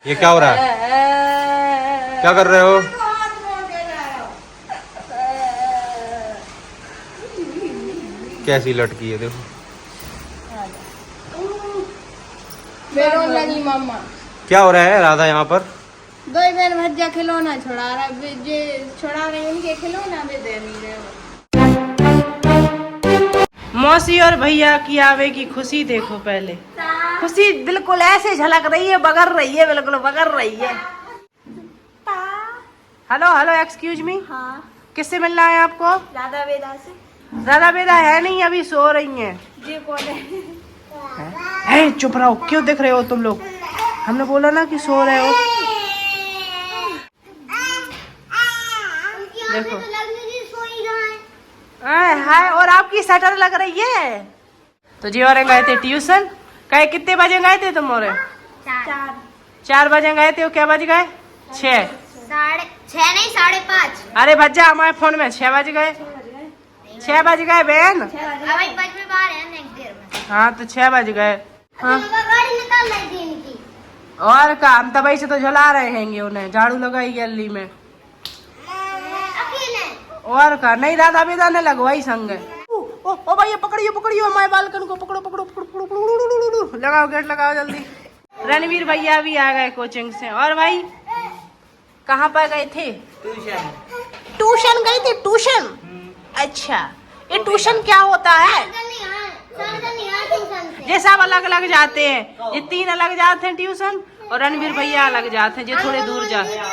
ये क्या हो रहा है? क्या कर रहे हो? कैसी लटकी है देखो। मामा क्या हो रहा है राधा यहाँ पर? दो बहन भज्जा खिलौना छोड़ा रहा छोड़ा रहे उनके खिलौना भी दे नहीं रहे। मौसी और भैया की आवे की खुशी देखो पहले। खुशी बिल्कुल ऐसे झलक रही है, बगर रही है, बिल्कुल बगर रही है। Hello hello excuse me. हाँ। किससे मिलना है आपको? राधा बेदा से। राधा बेदा है नहीं, अभी सो रही हैं। जी कौन है? चुप रहो, क्यों देख रहे हो तुम लोग? हमने बोला ना कि सो रहे हो। देखो हाय, और आपकी शटर लग रही है। तो जी और गए थे ट्यूशन। कहे कितने बजे गए थे तुम? और 4 बजे गए थे। क्या बज गए? 6 नहीं 5:30। अरे भज्जा हमारे फोन में 6 बज गए। 6 बज गए बहन। हाँ तो 6 बज गए। हाँ। और काम तभी से तो झुला रहे हैं उन्हें, झाड़ू लगाई गली में। और का नहीं, दादा बेदा ने लगवाई संग। ओ भैया पकड़ियो पकड़ियो हमारे बालकन को, पकड़ो पकड़ो पकड़ो, लगाओ गेट लगाओ जल्दी। रणवीर भैया भी आ गए कोचिंग से। और भाई कहाँ पर गए थे? ट्यूशन गए थे। ट्यूशन? अच्छा, ये ट्यूशन क्या होता है? ये सब अलग अलग जाते हैं। ये 3 अलग जाते हैं ट्यूशन, और रणवीर भैया अलग जाते हैं, जो थोड़े दूर जाते हैं।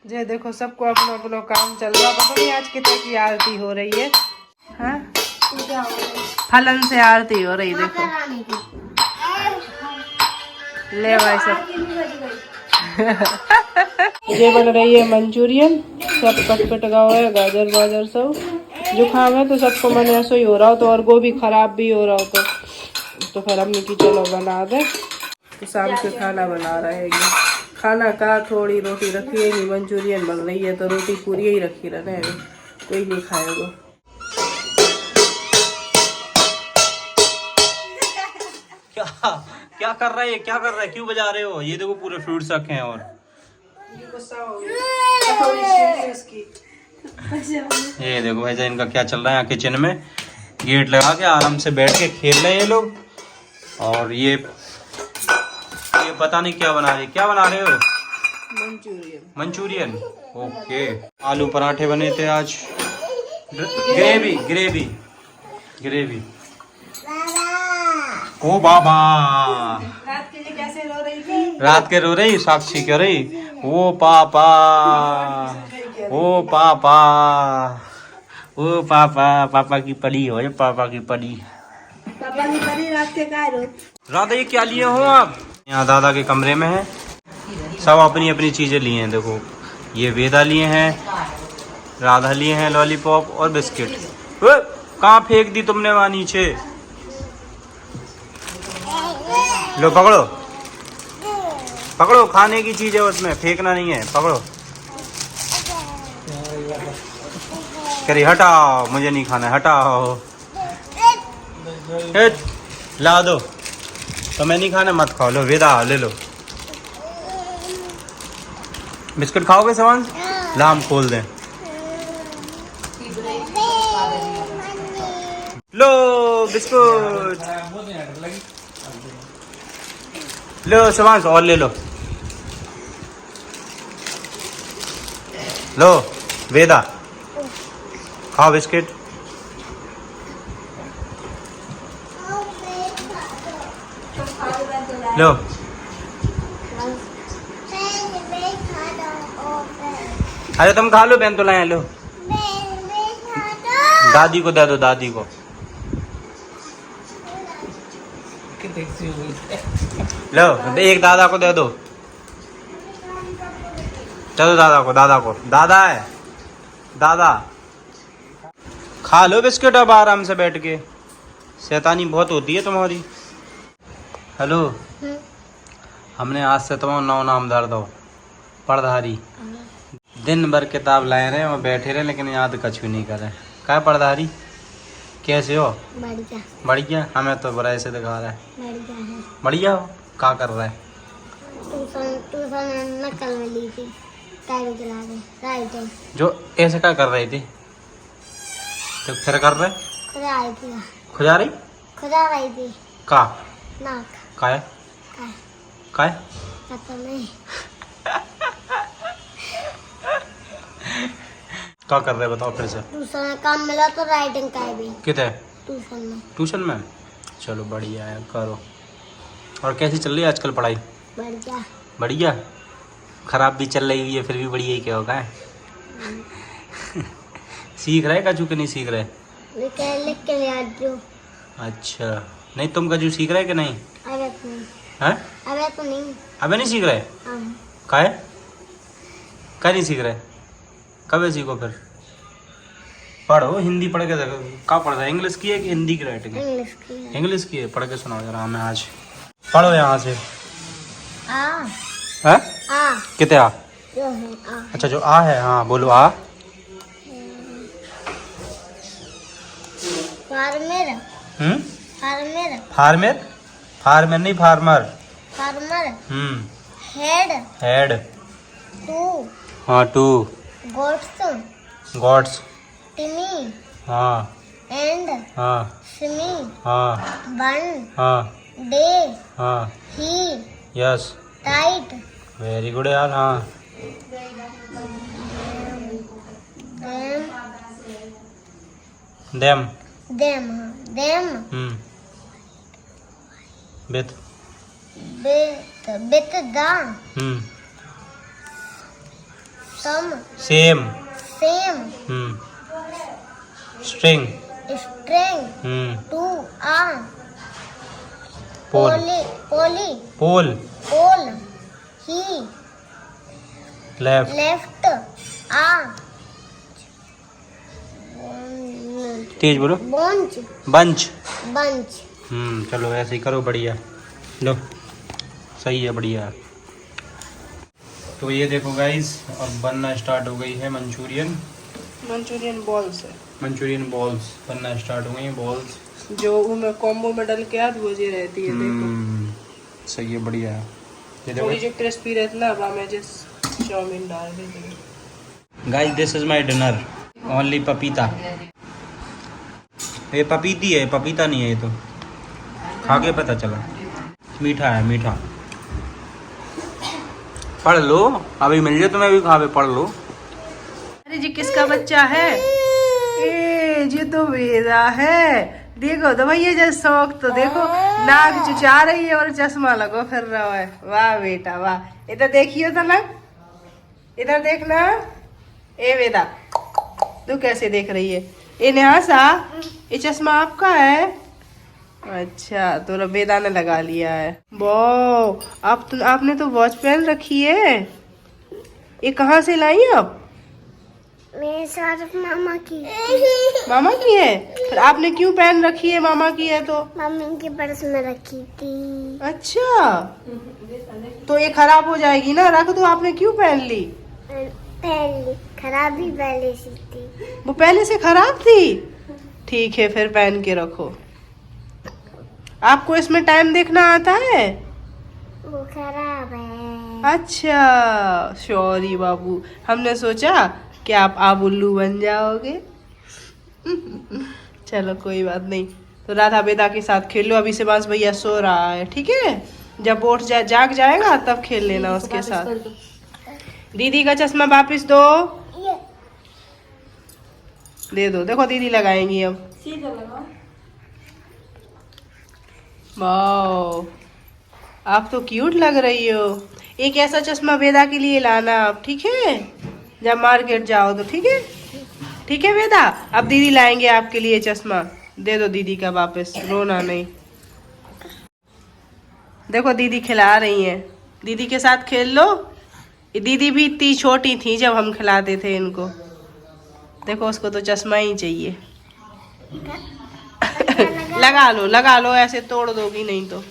ये देखो सबको अपना अपना काम चल रहा। पता नहीं आज कितने की आरती हो रही है। हाँ? फलन से आरती हो रही। देखो ले भाई सब। ये बन रही है मंचूरियन। सब कट गाओ है, गाजर वाजर सब। जुकाम है तो सबको मन ऐसा ही हो रहा हो, तो और गोभी खराब भी हो रहा हो तो फिर हमने की चलो बना दे। तो शाम से खाना बना रहे हैं। खाना का थोड़ी रोटी रखी है, मंचूरियन बन रही है तो रोटी पूरी ही रखी रहने है, कोई नहीं खाएगा। क्या कर रहे हैं? क्या कर रहे हैं? क्यों बजा रहे हो? ये देखो पूरे फ्रूट्स रखे हैं। और ये देखो भाई इनका क्या चल रहा है यहाँ किचन में। गेट लगा के आराम से बैठ के खेल रहे हैं ये लोग। और ये पता नहीं क्या बना रहे। क्या बना रहे हो? मंचूरियन। ओके। आलू पराठे बने थे आज। ग्रेवी। ओ बाबा, रात के रो रही साक्षी कह रही ओ पापा, ओ पापा, ओ पापा। पापा की पड़ी हो, ये पापा की पड़ी। रात के का रो। राधा ये क्या लिए हो आप? यहाँ दादा के कमरे में है। सब अपनी अपनी चीजें लिए हैं। देखो ये वेदा लिए हैं, राधा लिए हैं लॉलीपॉप और बिस्किट। कहाँ फेंक दी तुमने वहाँ नीचे? लो पकड़ो पकड़ो, खाने की चीज है उसमें, फेंकना नहीं है। पकड़ो। करी हटाओ, मुझे नहीं खाना, हटाओ। ला दो, तो मैं नहीं खाना, मत खाओ। लो वेदा ले लो। बिस्कुट खाओगे सवान? ला हम खोल दें। लो बिस्कुट लो सवान, और ले लो। लो वेदा खाओ बिस्किट। लो अरे तुम खा लो, बहन तो लाए। लो दादी को दे दो, दादी को। लो एक दादा को दे दो। चलो दादा को, दादा है दादा। खा लो बिस्किट अब आराम से बैठ के। शैतानी बहुत होती है तुम्हारी। हेलो हमने आज से तुम्हें 9 नाम दर दो पढ़धारी। दिन भर किताब लाए रहे और बैठे रहे लेकिन याद कछ भी नहीं करे। क्या पढ़धारी कैसे हो? बढ़िया। बढ़िया। हमें तो बुराई से दिखा रहा है। बढ़िया है। बढ़िया हो। क्या कर रहा है? ट्यूशन नकल में ली थी। टाइम चला रहे राइटिंग। जो ऐसे क्या कर रही थी तो फिर कर रहे? खुदा आई थी। खुजा रही? खुदा आई थी। का नाक। का है? का का है? पता नहीं। क्या कर रहे बताओ फिर से। ट्यूशन में काम मिला तो राइटिंग का भी। कितने? ट्यूशन में। ट्यूशन में? चलो बढ़िया है करो। और कैसी चल रही है आजकल पढ़ाई? बढ़िया। बढ़िया। खराब भी चल रही है फिर भी बढ़िया ही क्या होगा। सीख रहे कजू के नहीं सीख रहे? लिख के याद जो। अच्छा नहीं तुम कजू सीख रहे कि नहीं? अबे तो नहीं। हैं? अबे तो नहीं। अबे नहीं सीख रहे? हाँ। का है? क्या नहीं सीख रहे? कब सीखो फिर? पढ़ो हिंदी पढ़ के देखो। क्या पढ़ रहा है? इंग्लिश की है कि हिंदी की राइटिंग है? इंग्लिश की है। इंग्लिश की है। पढ़ के सुनाओ जरा हमें आज। पढ़ो यहाँ से। आ। है? आ। कितने आ? जो है आ। अच्छा जो आ है हाँ बोलो आ। फार्मर। फार्मर। फार्मर? फार्मर नहीं farmer. Farmer. Head. Head. Two. हाँ टू। गोट्स। गॉड्स। टिमी। हाँ एंड। हाँ सिमी। हाँ वन। हाँ डे। हाँ he. Yes tight. Very good यार। हाँ them. Them. Them. With. With the. Some. Same. Same. String. String. To आ। Pole. Poly. Pole. Pole. He. Left. Left. आ। तेज बोलो। बंच। बंच। बंच। चलो ऐसे ही करो बढ़िया। लो सही है बढ़िया है। तो ये देखो गाइस अब बनना स्टार्ट हो गई है मंचूरियन। मंचूरियन बॉल्स है मंचूरियन बॉल्स बनना स्टार्ट हो गई हैं। बॉल्स जो उनमें कॉम्बो में डल के आज वो जी रहती है। देखो सही है बढ़िया है। ये थोड़ी देखो जो क्रिस्पी रहती ना अब मैं जिस चाउमीन डाल देती। Guys this is my dinner only पपीता। ये पपीती है पपीता नहीं है। ये तो खा के पता चला मीठा है मीठा। पढ़ लो अभी मिल जाए तुम्हें भी खा पे पढ़ लो। अरे जी किसका बच्चा है? ये तो वेदा है। देखो तो भैया जैसे शौक तो देखो नाक चुचा रही है और चश्मा लगो फिर रहा है। वाह बेटा वाह। इधर देखियो तो ना इधर देखना। ए वेदा तू कैसे देख रही है? ए नेहासा ये चश्मा आपका है? अच्छा तो वेदा ने लगा लिया है। वाह आपने तो वॉच पहन रखी है। ये कहाँ से लाई आप? मेरे साथ मामा की। मामा की है? फिर आपने क्यों पहन रखी है? मामा की है तो। मम्मी के पर्स में रखी थी। अच्छा तो ये खराब हो जाएगी ना। रख दो। आपने क्यों पहन ली? पहले खराब ही पहले से थी। वो पहले से खराब थी? ठीक है फिर पहन के रखो। आपको इसमें टाइम देखना आता है? वो खराब है। अच्छा सॉरी बाबू हमने सोचा कि आप आबुल्लू बन जाओगे। चलो कोई बात नहीं। तो राधा बेदा के साथ खेलो। अभी से बांस भैया सो रहा है ठीक है। जब उठ जाग जाएगा तब खेल लेना उसके साथ। दीदी का चश्मा वापस दो। दे दो। देखो दीदी लगाएंगी अब। वाह आप तो क्यूट लग रही हो। एक ऐसा चश्मा वेदा के लिए लाना आप ठीक है जब मार्केट जाओ तो। ठीक है ठीक है वेदा। अब दीदी लाएंगे आपके लिए चश्मा। दे दो दीदी का वापस। रोना नहीं। देखो दीदी खिला रही हैं। दीदी के साथ खेल लो। ये दीदी भी इतनी छोटी थी जब हम खिलाते थे इनको। देखो उसको तो चश्मा ही चाहिए। लगा लो ऐसे तोड़ दोगी नहीं तो।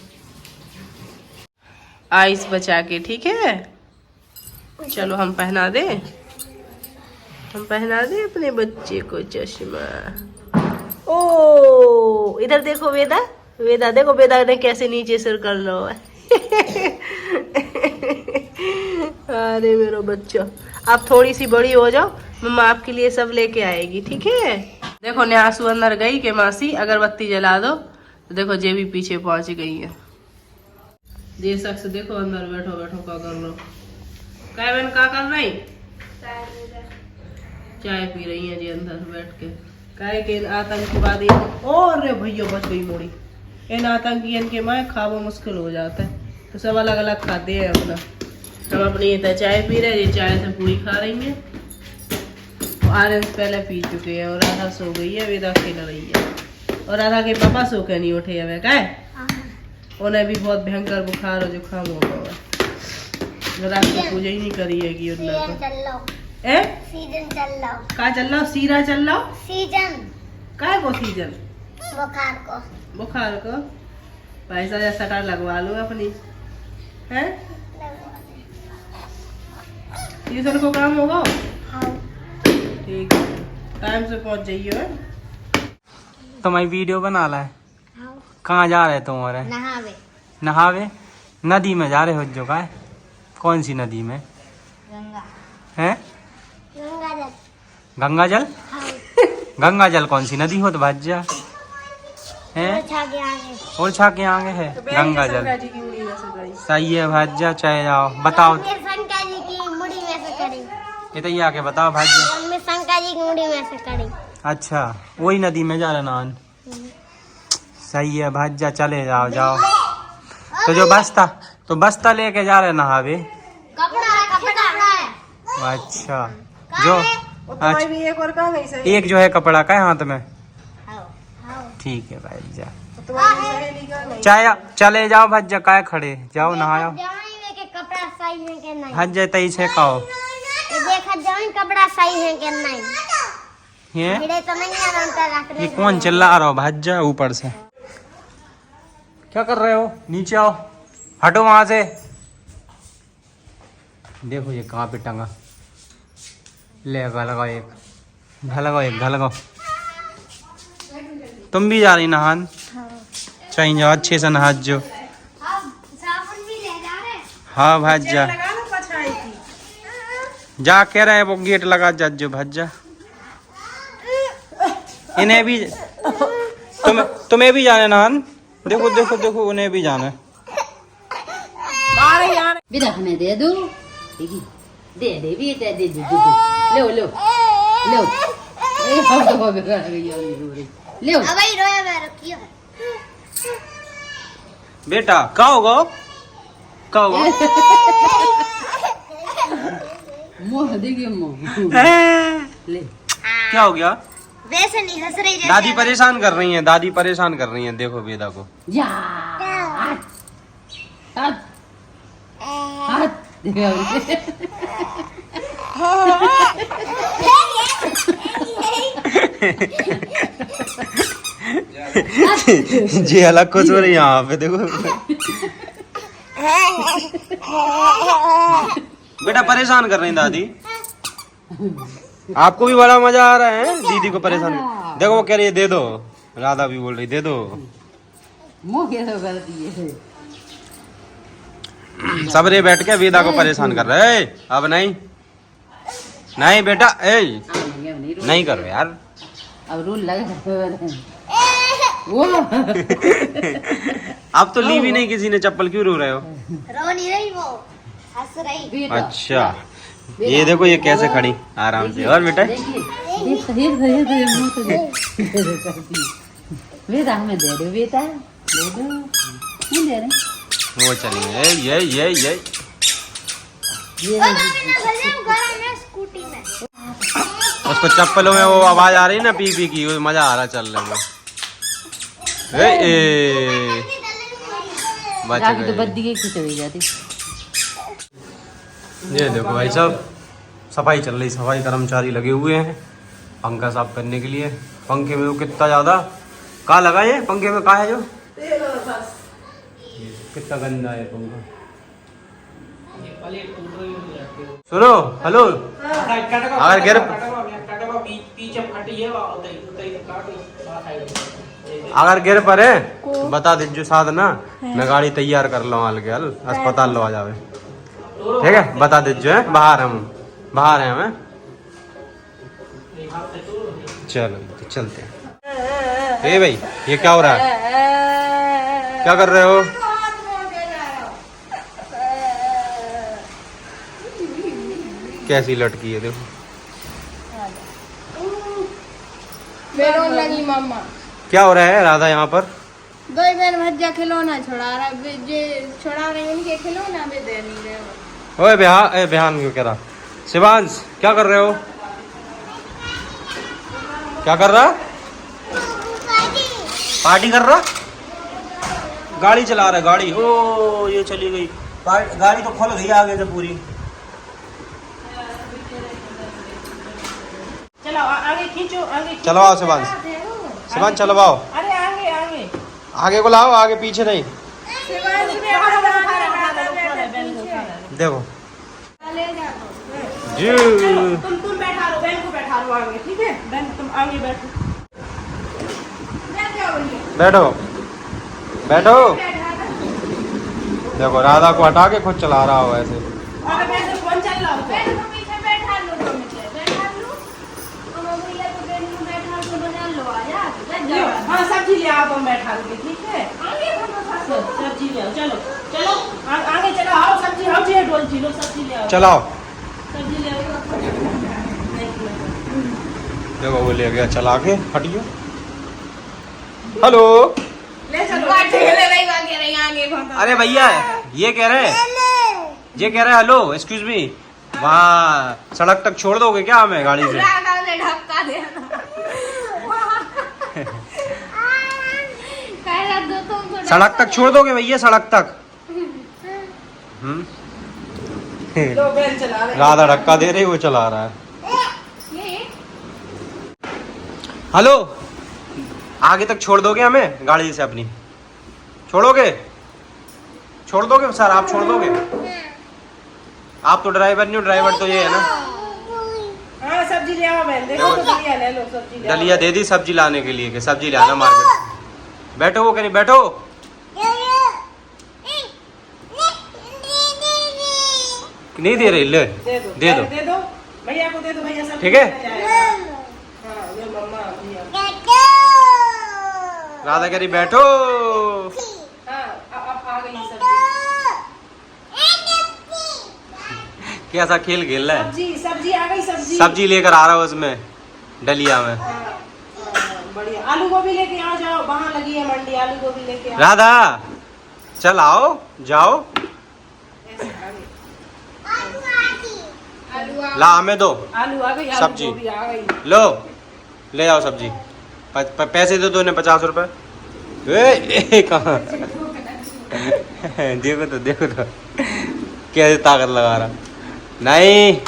आइस बचा के, ठीक है। चलो हम पहना दे, अपने बच्चे को चश्मा। ओ इधर देखो वेदा, देखो वेदा ने कैसे नीचे सिर कर लो है। अरे मेरा बच्चा, आप थोड़ी सी बड़ी हो जाओ, मम्मा आपके लिए सब लेके आएगी, ठीक है। देखो न्यासू अंदर गई के मासी अगरबत्ती जला दो, तो देखो जे भी पीछे पहुंच गई है। ये शख्स देखो अंदर बैठो क्या कर लो। कैवन क्या कर रही? चाय पी रही है जी अंदर बैठ के। काहे के आतंकवादी, और रे भैया बच गई मोड़ी। इन आतंकियन के माए खाबो मुश्किल हो जाता है, तो सब अलग अलग खाते हैं अपना। हम अपनी ये चाय पी रहे हैं, चाय से पूरी खा रही है। ऑरेंज पहले पी चुके हैं, और राधा सो गई है, वेदा खेल रही है। और राधा के पापा सो के नहीं उठे है, का उन्हें भी बहुत भयंकर बुखार और जुकाम हो गया है। रात को पूजा ही नहीं करी है कि सीजन चल रहा का चल रहा, सीरा चल रहा सीजन काय को सीजन, बुखार को पैसा या सटार लगवा लो अपनी है। ट्यूशन को काम होगा, ठीक है, टाइम से पहुंच जाइए। तुम्हारी वीडियो बना ला है। कहाँ जा रहे तुम्हारे? नहावे नदी में जा रहे हो जो का? कौन सी नदी में? हैं? गंगा जल। गंगा जल कौन सी नदी हो तो भज्जा है, और छा के आगे है गंगा जल। सही है भज्जा, चाहे जाओ बताओ ये तो ये आके बताओ भज्जा। शंकर जी की मुड़ी में से करी। अच्छा वही नदी में जा रहे नान, सही है भज्जा, चले जाओ। तो जो बस्ता लेके जा रहे नहावे। अच्छा जो एक जो है कपड़ा का हाथ में, ठीक है भाई जा। चाहे चले जाओ भज्जा, काय खड़े जाओ नहाओ। भज्जा तई से कहो कपड़ा सही है कि नहीं, ये कौन चिल्ला रहा हो भज्जा ऊपर से? क्या कर रहे हो? नीचे आओ, हटो वहां से। देखो ये कहाँ पे टंगा, ले घा लगाओ। तुम भी जा रही नहान? चाहिए जाओ, अच्छे से नहा जो। हाँ भज्जा जा कह रहे वो गेट लगा जो भज्जा। इन्हें भी तुम्हें भी जाना नहान। देखो उन्हें भी जाना है। बेटा हमें दे दो, दे बेटा दे दो, लो बेटा क्या होगा? मोह देखिए मोह ले। क्या हो गया? वैसे नहीं हंस रही जैसे दादी परेशान कर रही हैं, देखो वेदा को। या हाथ जी अलग कुछ हो रही है यहाँ पे, देखो बेटा परेशान कर रही दादी। आपको भी बड़ा मजा आ रहा है दीदी को परेशान। देखो वो कह रही है दे दो, राधा भी बोल रही दे दो। मुँह कैसे करती है? सबरे बैठ के वेदा को परेशान कर रहे हैं। अब नहीं बेटा, नहीं करो यार। अब रूल लगा वो अब तो ली भी नहीं किसी ने चप्पल, क्यों रो रहे हो? रो नहीं रही, वो हंस रही। अच्छा ये देखो ये कैसे खड़ी आराम से। और बेटा बेटा हमें दे दो, बेटा दे दो, नहीं दे रहे वो चलिए ये स्कूटी में उसको चप्पलों में वो आवाज आ रही ना पी की, वो मजा आ रहा चल रहा है। तो बद्दी की खिचड़ी जाती। ये देखो भाई साहब सफाई चल रही, सफाई कर्मचारी लगे हुए हैं पंखा साफ करने के लिए। पंखे में वो कितना ज्यादा का लगा, ये पंखे में का है जो कितना गंदा है पंखा। सुनो हेलो, अगर गिर अगर गिर पड़े बता दीजिए साथ ना, मैं गाड़ी तैयार कर लो हाल के हाल अस्पताल लो आ जावे, ठीक है? बता दीजिए बाहर हैं हमें। चलो तो चलते हैं। ए भाई ये क्या हो रहा है, क्या कर रहे हो? कैसी लटकी है देखो। लगी मम्मा। क्या हो रहा है राधा यहाँ पर? दो बहन भज्जा खिलौना छुड़ा रहा, छुड़ा रहे उनके खिलौना भी दे नहीं रहे। ओए बिहान क्यों कह रहा? शिवांश क्या कर रहे हो? क्या कर रहा? पार्टी कर रहा? गाड़ी चला रहा है गाड़ी। ओ ये चली गई गाड़ी, तो खुल गई आगे से पूरी। चलो आगे खींचो, आगे चलो आओ शिवांश, शिवांश चलो आओ। अरे आगे आगे आगे को लाओ, आगे पीछे नहीं। देखो जी तुम बैठा लो, बहन को बैठा लो आगे, ठीक है? बहन तुम आगे बैठो। बैठो बैठो। देखो राधा को हटा के खुद चला रहा हो ऐसे। और मैं तो फोन चल रहा हूँ, बहन को पीछे बैठा लो, हाँ सब्जी ले आओ, तुम बैठा लोगे, ठीक है? सब्जी ले आओ, चलो चलो आगे चलो, आओ सब्जी है डोलची लो, सब्जी ले आओ, चलाओ। सब्जी ले आओ। देखो वो ले गया चला के, हटियो। हेलो ले चलो। अरे भैया ये कह रहे हैं हेलो एक्सक्यूज मी, वहाँ सड़क तक छोड़ दोगे क्या हमें गाड़ी से? सड़क तक छोड़ दोगे भैया, सड़क तक? लो बहन चला रहे। राधा धक्का दे रही, वो चला रहा है। हेलो आगे तक छोड़ दोगे हमें गाड़ी से अपनी? छोड़ दोगे सर, आप छोड़ दोगे? आप तो ड्राइवर नहीं हो, ड्राइवर तो ये है ना। हाँ सब्जी ले आओ बहन, देखो तो दलिया ले लो, सब्जी ले आओ। दलिया दे दी सब्जी लाने के लिए कि सब्जी लाना मार्केट से। बैठो वो कहीं बैठो। नहीं दे रही, ले दे दो भैया को दे दो, भैया सब ठीक है? हाँ ये मम्मा भैया। राधा कह रही बैठो। हाँ अब आ गई सब्जी। कैसा खेल खेल रहा है? सब्जी आ गई, सब्जी लेकर आ रहा हूँ उसमें डलिया में। बढ़िया, आलू गोभी लेके आ जाओ, वहाँ लगी है मंडी, आलू गोभी लेके आओ। राधा चल आओ जाओ, ला हमें दो आलू आ गई, सब्जी गोभी आ गई। लो ले आओ सब्जी। पैसे दे दो इन्हें 50 रुपए। कहाँ देखो तो कैसे ताकत लगा रहा। नहीं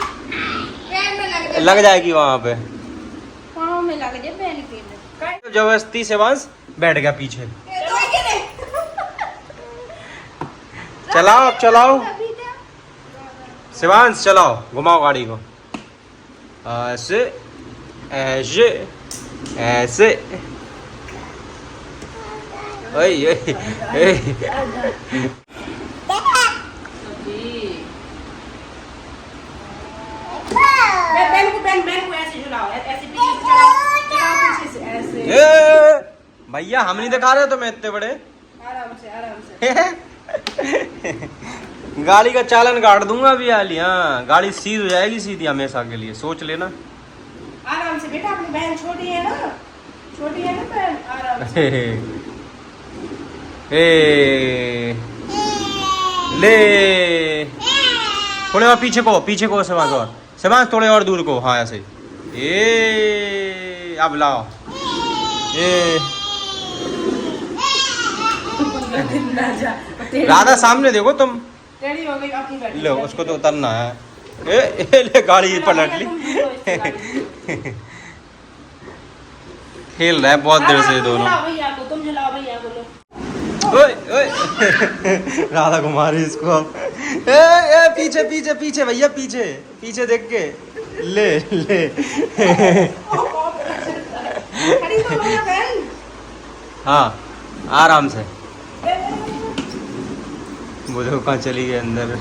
लग जाएगी वहां पे, पाँव में लग जाए पहले के। जबरदस्ती से बस बैठ गया पीछे। चलाओ अब चलाओ शिवांश, चलाओ घुमाओ गाड़ी को, ऐसे ऐसे ऐसे। ओए बहन को ऐसे झुलाओ, ऐसे पीछे से चलाओ, पीछे से ऐसे। भैया हम नहीं दिखा रहे हो तुम्हें इतने बड़े। आराम से गाड़ी का चालन काट दूंगा अभी हाल। हाँ गाड़ी सीध हो जाएगी सीधी हमेशा के लिए, सोच लेना। आराम से बेटा, अपनी बहन छोटी है ना बहन, आराम से। ले थोड़े और पीछे को शिवांश थोड़े और दूर को। हाँ ऐसे अब लाओ। राधा सामने देखो तुम। रेडी हो गई अपनी बैठी। लो उसको तो उतरना है। ले गाड़ी पलट ली। खेल रहा है बहुत देर से दोनों। तुम झुलाओ भैया को लो। ओए राधा घुमा रही इसको अब। ए पीछे पीछे पीछे भैया पीछे पीछे देख के ले ले हाँ आराम से। वो देखो कहाँ चली गई अंदर।